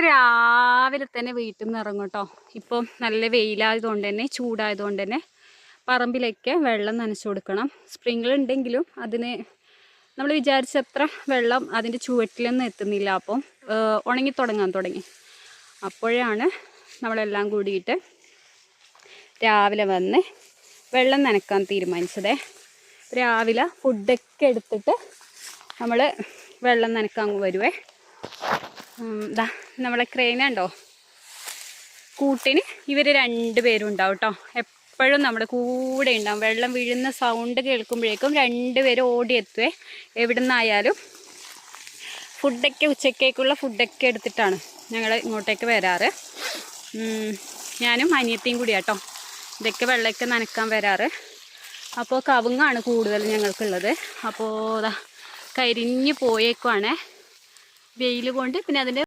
രാവിലെ തന്നെ വീട്ടിൽ നിന്ന് ഇറങ്ങും കേട്ടോ. ഇപ്പം നല്ല വെയിലായതുകൊണ്ട് തന്നെ ചൂടായതുകൊണ്ട് തന്നെ പറമ്പിലേക്ക് വെള്ളം നനച്ചു കൊടുക്കണം. സ്പ്രിംഗ്ലർ ഉണ്ടെങ്കിലും അതിന് നമ്മൾ വിചാരിച്ചത്ര വെള്ളം അതിൻ്റെ ചുവട്ടിലൊന്നും എത്തുന്നില്ല. അപ്പം ഉണങ്ങി തുടങ്ങി. അപ്പോഴാണ് നമ്മളെല്ലാം കൂടിയിട്ട് രാവിലെ വന്ന് വെള്ളം നനക്കാൻ തീരുമാനിച്ചത്. രാവിലെ ഫുഡൊക്കെ എടുത്തിട്ട് നമ്മൾ വെള്ളം നനക്കാൻ വരുവേ. നമ്മളെ ക്രെയിനുണ്ടോ കൂട്ടിന് ഇവർ 2 പേരും ഉണ്ടാവും കേട്ടോ. എപ്പോഴും നമ്മുടെ കൂടെ ഉണ്ടാവും. വെള്ളം വീഴുന്ന സൗണ്ട് കേൾക്കുമ്പോഴേക്കും 2 പേരും ഓടിയെത്തുവേ. എവിടെ നിന്നായാലും ഫുഡൊക്കെ ഉച്ചക്കേക്കുള്ള ഫുഡൊക്കെ എടുത്തിട്ടാണ് ഞങ്ങൾ ഇങ്ങോട്ടേക്ക് വരാറ്. ഞാനും അനിയത്തിയും കൂടി കേട്ടോ ഇതൊക്കെ വെള്ളമൊക്കെ നനക്കാൻ വരാറ്. അപ്പോൾ കവുങ്ങാണ് കൂടുതൽ ഞങ്ങൾക്കുള്ളത്. അപ്പോൾ കരിഞ്ഞു പോയേക്കുവാണ് വെയിൽ കൊണ്ട്. പിന്നെ അതിൻ്റെ